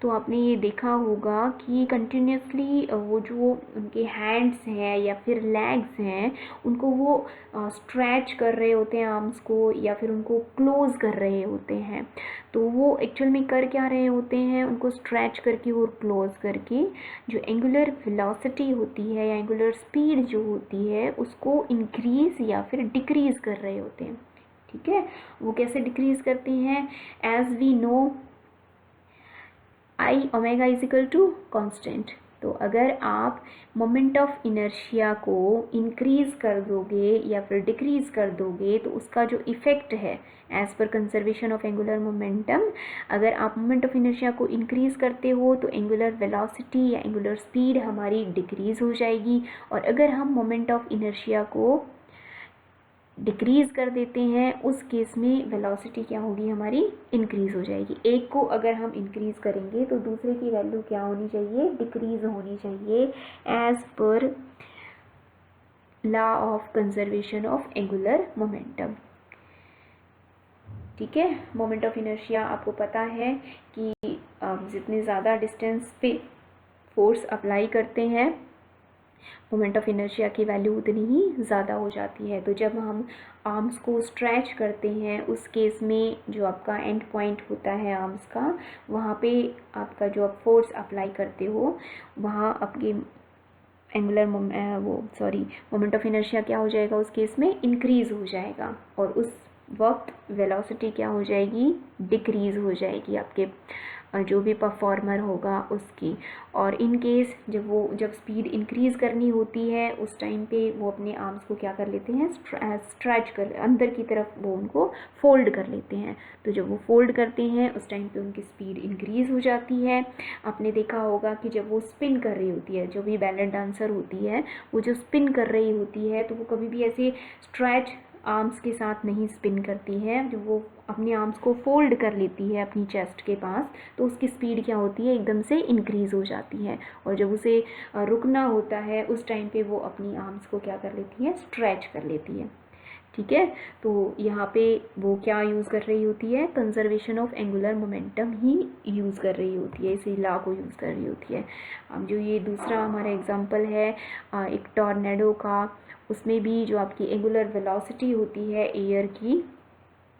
तो आपने ये देखा होगा कि कंटिन्यूसली वो जो उनके हैंड्स हैं या फिर लेग्स हैं उनको वो स्ट्रेच कर रहे होते हैं आर्म्स को या फिर उनको क्लोज कर रहे होते हैं. तो वो एक्चुअल में कर क्या रहे होते हैं, उनको स्ट्रेच करके और क्लोज करके जो एंगुलर वेलोसिटी होती है या एंगुलर स्पीड जो होती है उसको इंक्रीज़ या फिर डिक्रीज़ कर रहे होते हैं. ठीक है, वो कैसे डिक्रीज़ करते हैं, as we know I omega is equal to constant. तो अगर आप मोमेंट ऑफ इनर्शिया को इंक्रीज़ कर दोगे या फिर डिक्रीज़ कर दोगे तो उसका जो इफ़ेक्ट है as per conservation of angular momentum, अगर आप मोमेंट ऑफ इनर्शिया को इंक्रीज़ करते हो तो एंगुलर वेलोसिटी या एंगुलर स्पीड हमारी डिक्रीज़ हो जाएगी. और अगर हम मोमेंट ऑफ इनर्शिया को डिक्रीज़ कर देते हैं, उस केस में वेलोसिटी क्या होगी हमारी, इंक्रीज़ हो जाएगी। एक को अगर हम इंक्रीज़ करेंगे तो दूसरे की वैल्यू क्या होनी चाहिए, डिक्रीज़ होनी चाहिए, as per law of conservation of angular momentum. ठीक है, मोमेंट ऑफ इनर्शिया आपको पता है कि जितने ज़्यादा डिस्टेंस पे फोर्स अप्लाई करते हैं मोमेंट ऑफ इनर्शिया की वैल्यू उतनी ही ज़्यादा हो जाती है। तो जब हम आर्म्स को स्ट्रेच करते हैं उस केस में जो आपका एंड पॉइंट होता है आर्म्स का, वहाँ पे आपका जो आप फोर्स अप्लाई करते हो वहाँ आपकी एंगुलर मोमेंट ऑफ इनर्शिया क्या हो जाएगा, उस केस में इंक्रीज़ हो जाएगा, और उस वक्त वेलोसिटी क्या हो जाएगी, डिक्रीज़ हो जाएगी आपके जो भी परफॉर्मर होगा उसकी। और इन केस जब स्पीड इंक्रीज़ करनी होती है उस टाइम पे वो अपने आर्म्स को क्या कर लेते हैं, स्ट्रेच कर, अंदर की तरफ वो उनको फोल्ड कर लेते हैं। तो जब वो फोल्ड करते हैं उस टाइम पे उनकी स्पीड इंक्रीज़ हो जाती है। आपने देखा होगा कि जब वो स्पिन कर रही होती है, जो भी बैले डांसर होती है वो जो स्पिन कर रही होती है तो वो कभी भी ऐसे स्ट्रेच आर्म्स के साथ नहीं स्पिन करती है। जब वो अपने आर्म्स को फोल्ड कर लेती है अपनी चेस्ट के पास तो उसकी स्पीड क्या होती है, एकदम से इंक्रीज़ हो जाती है। और जब उसे रुकना होता है उस टाइम पे वो अपनी आर्म्स को क्या कर लेती है, स्ट्रेच कर लेती है। ठीक है, तो यहाँ पे वो क्या यूज़ कर रही होती है, conservation of angular momentum he use कर रही होती है, इसी लॉ को यूज़ कर रही होती है। अब जो ये दूसरा हमारा एग्जांपल है एक टॉर्नेडो का, उसमें भी जो आपकी एंगुलर वेलोसिटी होती है एयर की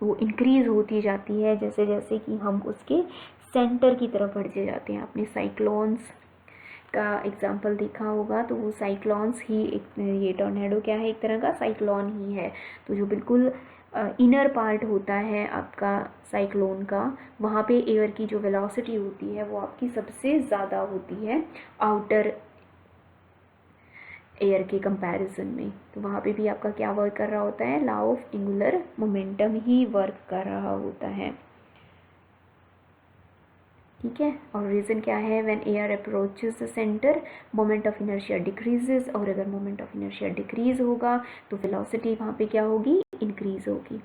वो इंक्रीज़ होती जाती है जैसे जैसे कि हम उसके सेंटर की तरफ बढ़ते जाते हैं। आपने साइक्लोन्स का एग्जाम्पल देखा होगा, तो वो साइक्लोन्स ही ये टॉर्नेडो क्या है, एक तरह का साइक्लोन ही है। तो जो बिल्कुल इनर पार्ट होता है आपका साइक्लोन का, वहाँ पे एयर की जो वेलोसिटी होती है वो आपकी सबसे ज़्यादा होती है आउटर एयर के कंपैरिजन में। तो वहाँ पे भी आपका क्या वर्क कर रहा होता है, law of angular momentum he work कर रहा होता है। ठीक है, और रीज़न क्या है, when air approaches the centre moment of inertia decreases, और अगर मोमेंट ऑफ इनर्शिया डिक्रीज होगा तो वेलोसिटी वहाँ पे क्या होगी, इंक्रीज होगी।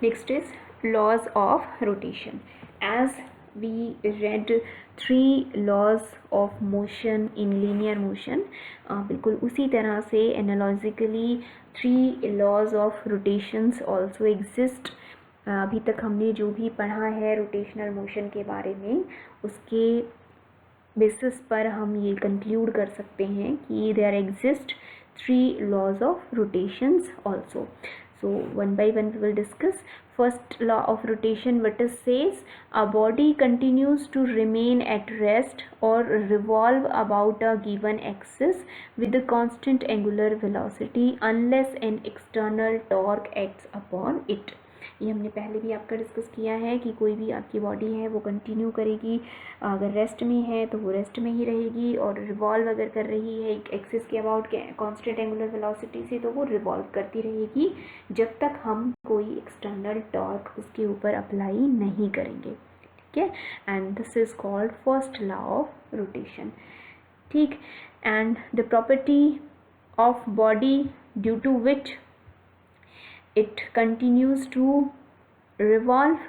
Next is laws of rotation. As we read 3 laws of motion in linear motion, बिल्कुल उसी तरह से एनालॉजिकली 3 laws of rotations also exist। अभी तक हमने जो भी पढ़ा है रोटेशनल मोशन के बारे में उसके बेसिस पर हम ये कंक्लूड कर सकते हैं कि there exist 3 laws of rotations also. So one by one we will discuss. First law of rotation, what it says, a body continues to remain at rest or revolve about a given axis with a constant angular velocity unless an external torque acts upon it. ये हमने पहले भी आपका discuss किया है कि कोई भी आपकी बॉडी है वो कंटिन्यू करेगी, अगर रेस्ट में है तो वो रेस्ट में ही रहेगी, और रिवॉल्व अगर कर रही है एक एक्सिस के अबाउट कांस्टेंट एंगुलर वेलोसिटी से तो वो रिवॉल्व करती रहेगी जब तक हम कोई एक्सटर्नल टॉर्क उसके ऊपर अप्लाई नहीं करेंगे। ठीक है, and this is called first law of rotation. ठीक, and the property of body due to which it continues to revolve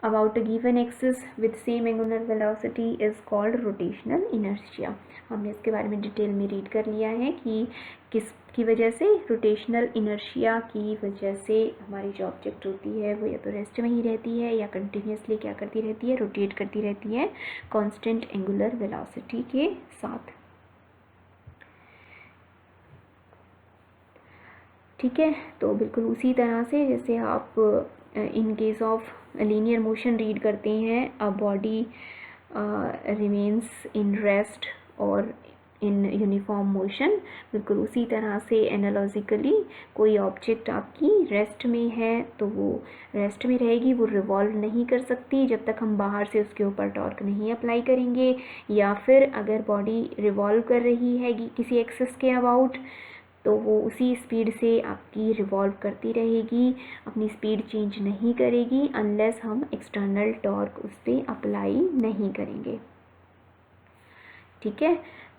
about a given axis with same angular velocity is called rotational inertia। हमने इसके बारे में detail में read कर लिया है कि किसकी वजह से, रोटेशनल इनर्शिया की वजह से हमारी जो ऑब्जेक्ट होती है वो या तो रेस्ट में ही रहती है या कंटिन्यूसली क्या करती रहती है, रोटेट करती रहती है कांस्टेंट एंगुलर वेलोसिटी के साथ। ठीक है, तो बिल्कुल उसी तरह से जैसे आप in case of linear motion read करते हैं, a body remains in rest और इन यूनिफॉर्म मोशन, बिल्कुल उसी तरह से एनालॉजिकली कोई ऑब्जेक्ट आपकी रेस्ट में है तो वो रेस्ट में रहेगी, वो रिवॉल्व नहीं कर सकती जब तक हम बाहर से उसके ऊपर टॉर्क नहीं अप्लाई करेंगे, या फिर अगर बॉडी रिवॉल्व कर रही है किसी एक्सिस के अबाउट तो वो उसी स्पीड से आपकी रिवॉल्व करती रहेगी, अपनी स्पीड चेंज नहीं करेगी अनलेस हम एक्सटर्नल टॉर्क उस पर अप्लाई नहीं करेंगे। ठीक है,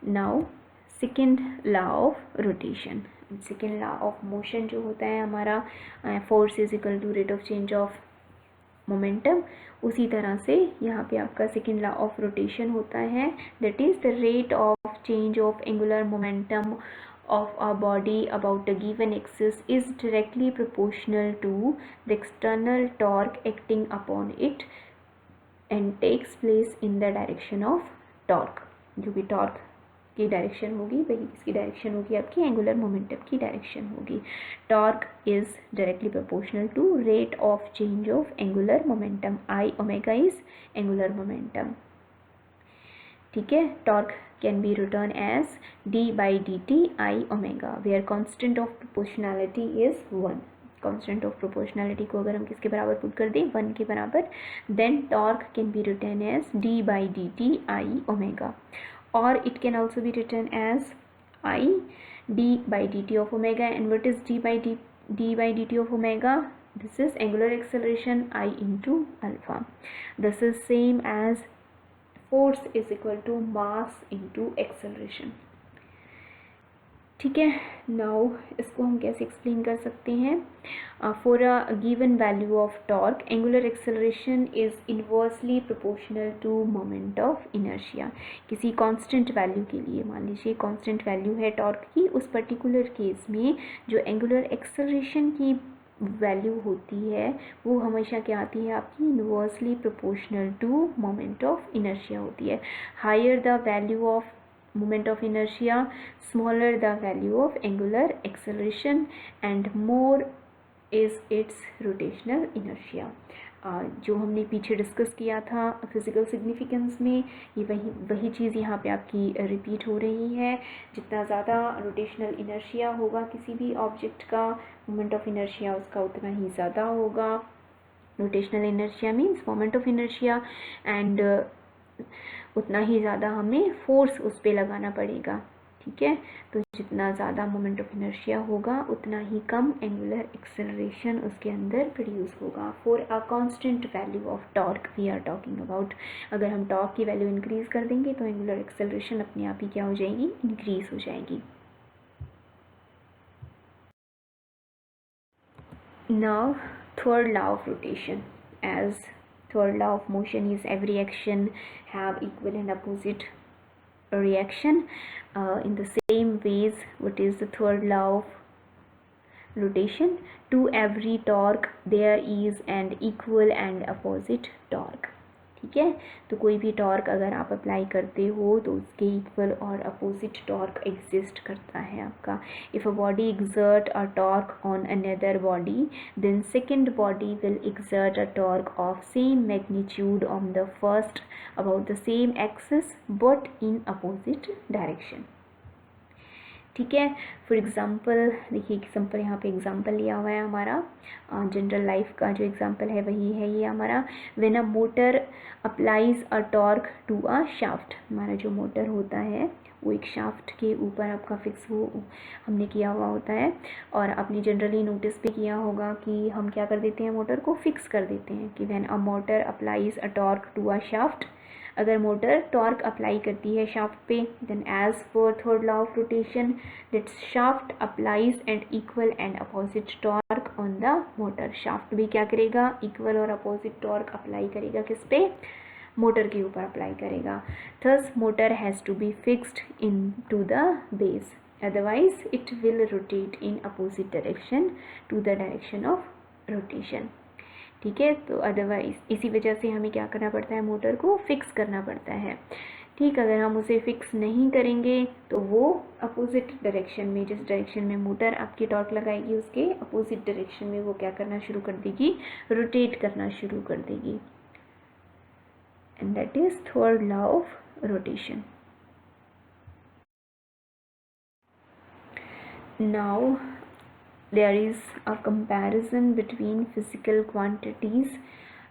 now second law of rotation, second law of motion जो होता है हमारा, force is equal to rate of change of momentum, उसी तरह से यहाँ पे आपका सेकेंड लॉ ऑफ रोटेशन होता है, that is the rate of change of angular momentum of a body about a given axis is directly proportional to the external torque acting upon it and takes place in the direction of torque। जो भी torque की direction होगी वही इसकी direction होगी, आपकी angular momentum की direction होगी। Torque is directly proportional to rate of change of angular momentum, I omega is angular momentum. ठीक है, torque can be written as D by D T I omega, where constant of proportionality is 1। Constant of proportionality को अगर हम किसके बराबर put कर दें, 1 के बराबर, then torque can be written as D by D T I omega, और it can also be written as I D by D T of omega. And what is D by D T of omega? This is angular acceleration I into alpha. This is same as force is equal to mass into acceleration। ठीक है, now इसको हम कैसे explain कर सकते हैं? For a given value of torque angular acceleration is inversely proportional to moment of inertia. किसी constant value के लिए, मान लीजिए कांस्टेंट वैल्यू है टॉर्क की, उस पर्टिकुलर केस में जो एंगुलर एक्सेलरेशन की वैल्यू होती है वो हमेशा क्या आती है आपकी, inversely proportional to moment of inertia होती है। Higher the value of moment of inertia, smaller the value of angular acceleration and more is its rotational inertia। जो हमने पीछे डिस्कस किया था फिजिकल सिग्निफिकेंस में, ये वही चीज़ यहाँ पे आपकी रिपीट हो रही है। जितना ज़्यादा रोटेशनल इनर्शिया होगा किसी भी ऑब्जेक्ट का, मोमेंट ऑफ इनर्शिया उसका उतना ही ज़्यादा होगा। Rotational inertia means moment of inertia, and उतना ही ज़्यादा हमें फोर्स उस पर लगाना पड़ेगा। ठीक है, तो जितना ज़्यादा मोमेंट ऑफ इनर्शिया होगा उतना ही कम एंगुलर एक्सेलरेशन उसके अंदर प्रोड्यूस होगा। For a constant value of torque we are talking about, अगर हम टॉर्क की वैल्यू इंक्रीज़ कर देंगे तो एंगुलर एक्सेलरेशन अपने आप ही क्या हो जाएगी, इंक्रीज़ हो जाएगी। Now third law of rotation, as third law of motion is every action have equal and opposite reaction। In the same ways, what is the third law of rotation? To every torque there is an equal and opposite torque। ठीक है, तो कोई भी torque अगर आप apply करते हो तो उसके इक्वल और अपोजिट टॉर्क एग्जिस्ट करता है आपका। If a body exert a torque on another body then second body will exert a torque of same magnitude on the first about the same axis but in opposite direction. ठीक है, for example देखिए, example यहाँ पे example लिया हुआ है हमारा, general life का जो एग्जाम्पल है वही है ये हमारा। When a motor applies a torque to a shaft, हमारा जो मोटर होता है वो एक शाफ्ट के ऊपर आपका फिक्स हो हमने किया हुआ होता है, और आपने जनरली नोटिस भी किया होगा कि हम क्या कर देते हैं, मोटर को फिक्स कर देते हैं कि when a motor applies a torque to a shaft, अगर मोटर टॉर्क अप्लाई करती है शाफ्ट पे, then as per third law of rotation that shaft applies and equal and opposite torque on the motor. Shaft भी क्या करेगा, equal और opposite torque apply करेगा किस पे, मोटर के ऊपर अप्लाई करेगा। Thus motor has to be fixed in to the base, otherwise it will rotate in opposite direction to the direction of rotation. ठीक है, तो अदरवाइज इसी वजह से हमें क्या करना पड़ता है, मोटर को फिक्स करना पड़ता है। ठीक, अगर हम उसे फिक्स नहीं करेंगे तो वो अपोजिट डायरेक्शन में, जिस डायरेक्शन में मोटर आपकी टॉर्क लगाएगी उसके अपोजिट डायरेक्शन में वो क्या करना शुरू कर देगी, रोटेट करना शुरू कर देगी। And that is third law of rotation. Now there is a comparison between physical quantities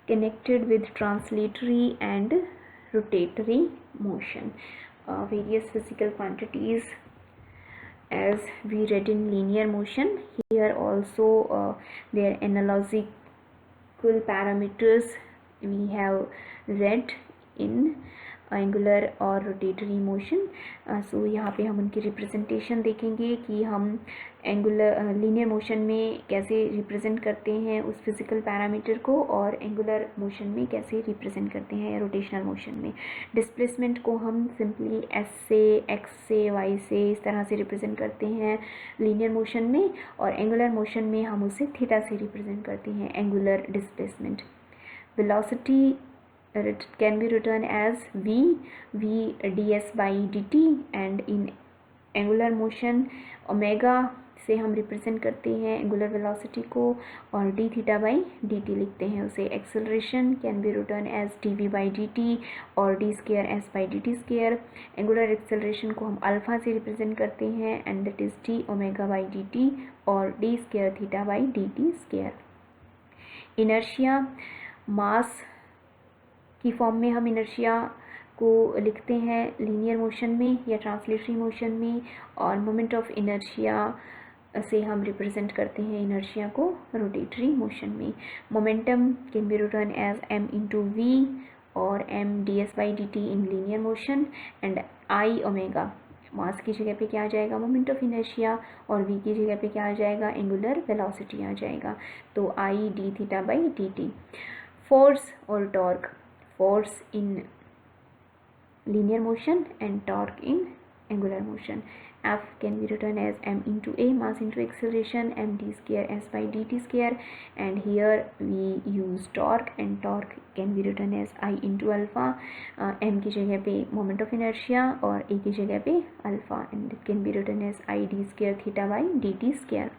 connected with translatory and rotatory motion। Various physical quantities as we read in linear motion, here also their analogical parameters we have read in angular और rotatory motion. सो यहाँ पे हम उनकी representation देखेंगे कि हम angular linear motion में कैसे रिप्रेजेंट करते हैं उस फिजिकल पैरामीटर को, और एंगुलर मोशन में कैसे रिप्रेजेंट करते हैं रोटेशनल मोशन में। डिस्प्लेसमेंट को हम सिंपली एस से, एक्स से, वाई से इस तरह से रिप्रेजेंट करते हैं लीनियर मोशन में, और एंगुलर मोशन में हम उसे थीटा से रिप्रेजेंट करते हैं angular displacement. Velocity can be written as v ds by dt, and in angular motion omega से हम रिप्रेजेंट करते हैं एंगुलर वेलोसिटी को, और d थीटा बाई dt लिखते हैं उसे। Acceleration can be written as dv by dt और d square s by dt square. Angular acceleration को हम अल्फा से रिप्रेजेंट करते हैं and that is d omega by dt और d square theta by dt square. Inertia mass की form में हम इनर्शिया को लिखते हैं लीनियर मोशन में या ट्रांसलेटरी मोशन में, और मोमेंट ऑफ इनर्शिया से हम रिप्रेजेंट करते हैं इनर्शिया को रोटेटरी मोशन में। Momentum can be written as m into V और m ds by dt in linear motion, and i omega mass की जगह पे क्या आ जाएगा, मोमेंट ऑफ इनर्शिया, और v की जगह पे क्या आ जाएगा, एंगुलर वेलोसिटी आ जाएगा। तो i d theta by dt। Force और torque, force in linear motion and torque in angular motion. F can be written as m into a, mass into acceleration, md square s by dt square, and here we use torque, and torque can be written as I into alpha, m की जगह पे moment of inertia और a की जगह पे alpha, and it can be written as I d square theta by dt square.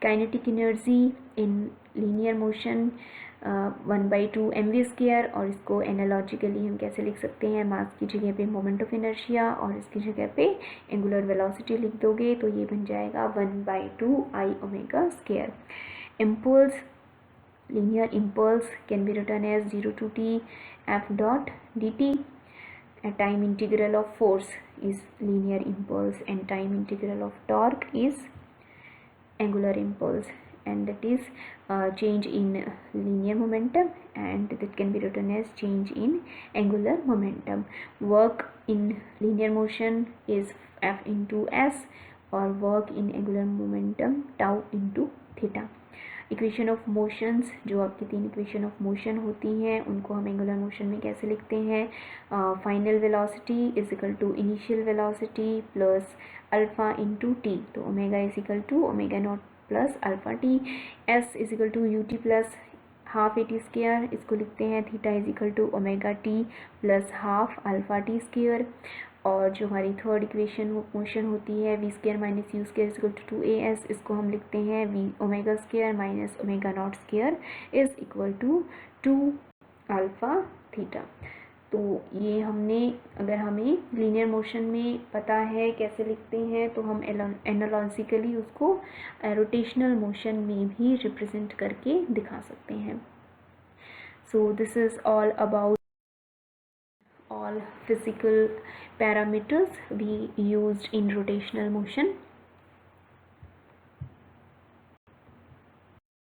Kinetic energy in linear motion 1/2 mv square, और इसको एनालॉजिकली हम कैसे लिख सकते हैं, मास की जगह पे मोमेंट ऑफ इनर्शिया और इसकी जगह पे एंगुलर वेलोसिटी लिख दोगे तो ये बन जाएगा 1/2 i omega square. Impulse, linear impulse can be written as 0 to t f dot dt. A time integral of force is linear impulse and time integral of torque is angular impulse, and that is change in linear momentum, and that can be written as change in angular momentum. Work in linear motion is f into s, or work in angular momentum tau into theta. Equation of motions, जो आपकी 3 equation of motion होती हैं उनको हम angular motion में कैसे लिखते हैं, final velocity is equal to initial velocity plus alpha into T, तो omega is equal to omega naught plus alpha T, S is equal to U T plus half A T square, इसको लिखते हैं theta is equal to omega T plus half alpha T square, और जो हमारी third equation motion होती है V square minus U square is equal to 2as, इसको हम लिखते हैं we omega square minus omega naught square is equal to 2 alpha theta. तो ये हमने, अगर हमें लीनियर मोशन में पता है कैसे लिखते हैं तो हम एनालॉजिकली उसको रोटेशनल मोशन में भी रिप्रेजेंट करके दिखा सकते हैं। So this is all about all physical parameters we used in rotational motion.